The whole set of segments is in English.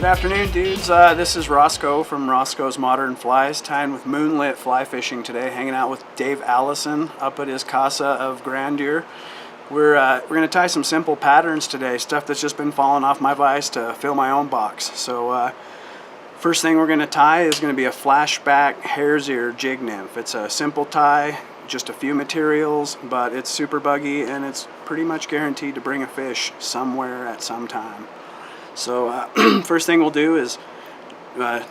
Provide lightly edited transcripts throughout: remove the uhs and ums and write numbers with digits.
afternoon, dudes. This is Roscoe from Roscoe's Modern Flies, tying with Moonlit Fly Fishing today, hanging out with Dave Allison up at his Casa of Grandeur. We're going to tie some simple patterns today, stuff that's just been falling off my vise to fill my own box. So first thing we're going to tie is going to be a Flashback Hare's Ear Jig Nymph. It's a simple tie, just a few materials, but it's super buggy and it's pretty much guaranteed to bring a fish somewhere at some time. So first thing we'll do is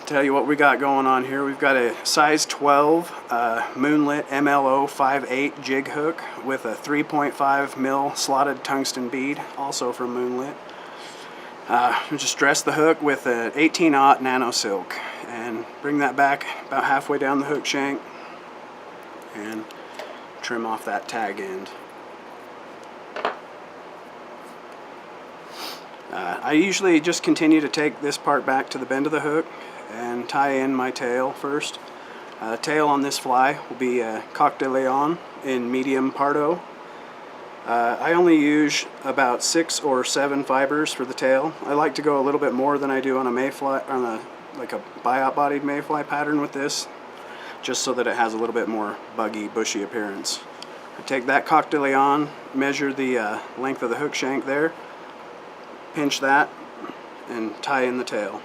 tell you what we got going on here. We've got a size 12 Moonlit MLO 5/8 jig hook with a 3.5 mil slotted tungsten bead, also from Moonlit. We'll just dress the hook with an 18/0 Nano Silk and bring that back about halfway down the hook shank and trim off that tag end. I usually just continue to take this part back to the bend of the hook and tie in my tail first. Tail on this fly will be a Coq de Leon in medium Pardo. I only use about 6 or 7 fibers for the tail. I like to go a little bit more than I do on a mayfly, like a biot bodied mayfly pattern with this, just so that it has a little bit more buggy, bushy appearance. I take that Coq de Leon, measure the length of the hook shank there, pinch that, and tie in the tail.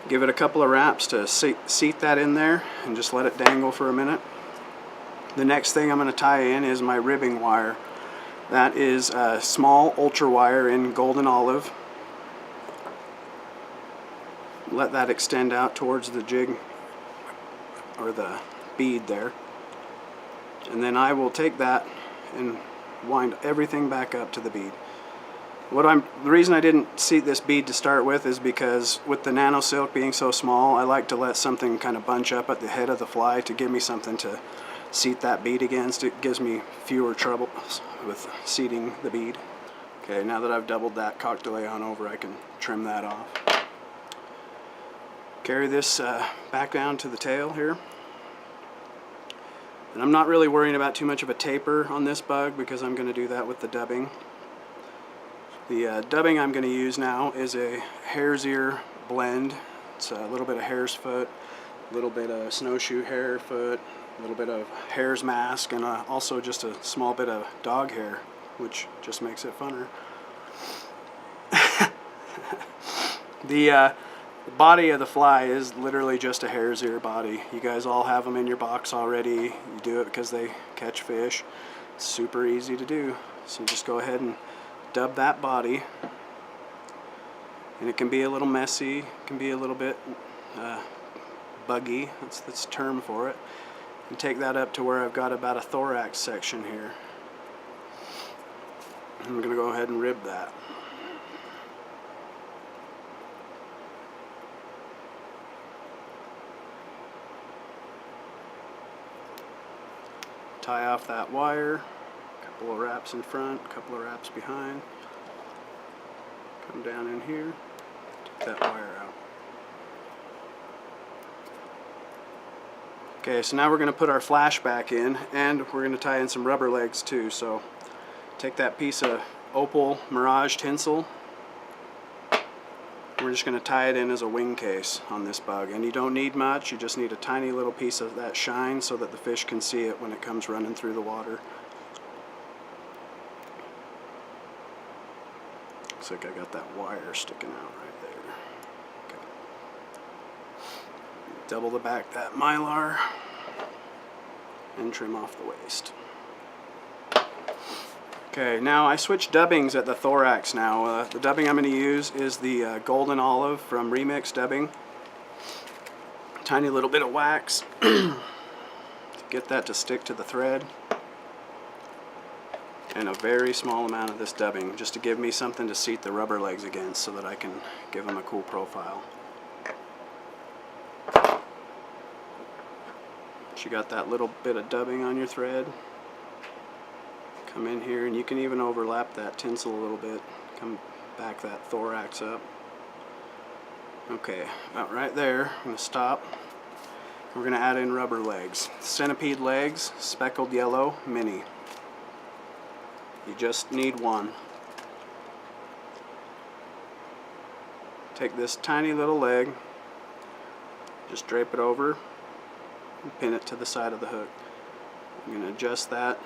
Give it a couple of wraps to seat that in there and just let it dangle for a minute. The next thing I'm going to tie in is my ribbing wire. That is a small ultra wire in golden olive. Let that extend out towards the jig or the bead there. And then I will take that and wind everything back up to the bead. The reason I didn't seat this bead to start with is because with the Nano Silk being so small, I like to let something kind of bunch up at the head of the fly to give me something to seat that bead against. It gives me fewer troubles with seating the bead. Okay, now that I've doubled that Coq de Leon over, I can trim that off. Carry this back down to the tail here. And I'm not really worrying about too much of a taper on this bug because I'm going to do that with the dubbing. The dubbing I'm going to use now is a Hare's Ear blend. It's a little bit of hare's foot, a little bit of snowshoe hare foot, a little bit of hare's mask, and also just a small bit of dog hair, which just makes it funner. The body of the fly is literally just a hare's ear body. You guys all have them in your box already. You do it because they catch fish. It's super easy to do. So just go ahead and dub that body, and it can be a little messy, it can be a little bit buggy, that's the term for it, and take that up to where I've got about a thorax section here. I'm going to go ahead and rib that. Tie off that wire. Couple of wraps in front, a couple of wraps behind. Come down in here, take that wire out. Okay, so now we're going to put our flashback in, and we're going to tie in some rubber legs too. So take that piece of Opal Mirage tinsel. We're just going to tie it in as a wing case on this bug, and you don't need much. You just need a tiny little piece of that shine so that the fish can see it when it comes running through the water. Looks like I got that wire sticking out right there. Okay. Double the back that mylar and trim off the waist. Okay, now I switched dubbings at the thorax now. The dubbing I'm going to use is the golden olive from Remix Dubbing. Tiny little bit of wax to get that to stick to the thread. And a very small amount of this dubbing just to give me something to seat the rubber legs against so that I can give them a cool profile. You got that little bit of dubbing on your thread. Come in here, and you can even overlap that tinsel a little bit. Come back that thorax up. Okay, about right there. I'm going to stop. We're going to add in rubber legs. Centipede legs, speckled yellow, mini. You just need one. take this tiny little leg, just drape it over and pin it to the side of the hook. I'm going to adjust that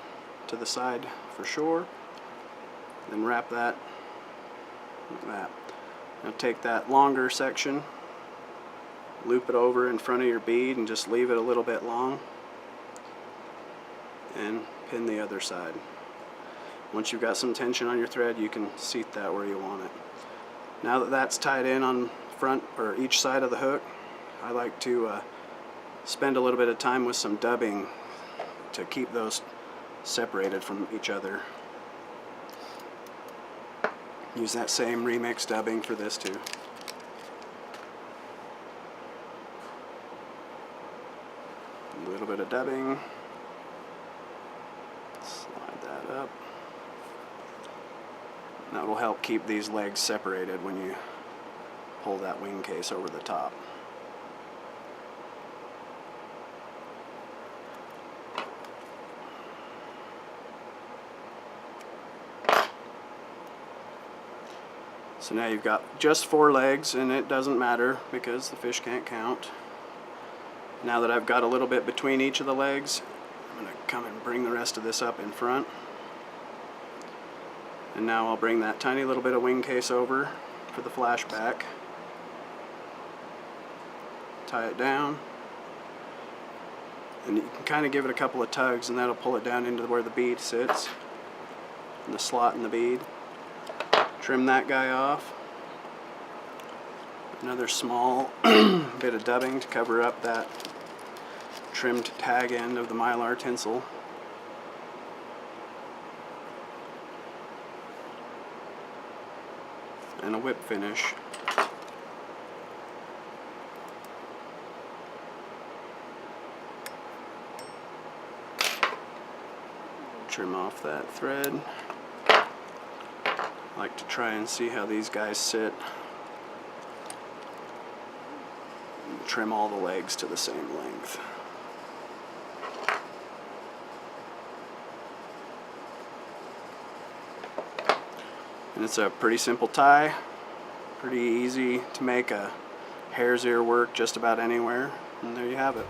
to the side for sure, then wrap that like that. Now take that longer section, loop it over in front of your bead and just leave it a little bit long, and pin the other side. Once you've got some tension on your thread, you can seat that where you want it. Now that that's tied in on front or each side of the hook, I like to spend a little bit of time with some dubbing to keep those separated from each other. Use that same remix dubbing for this too. A little bit of dubbing. Slide that up. That will help keep these legs separated when you pull that wing case over the top. So now you've got just 4 legs, and it doesn't matter because the fish can't count. Now that I've got a little bit between each of the legs, I'm going to come and bring the rest of this up in front. And now I'll bring that tiny little bit of wing case over for the flashback. Tie it down. And you can kind of give it a couple of tugs and that'll pull it down into where the bead sits. In the slot in the bead. Trim that guy off. Another small bit of dubbing to cover up that trimmed tag end of the mylar tinsel. And a whip finish. Trim off that thread. I like to try and see how these guys sit. And trim all the legs to the same length. And it's a pretty simple tie, pretty easy to make a hare's ear work just about anywhere, and there you have it.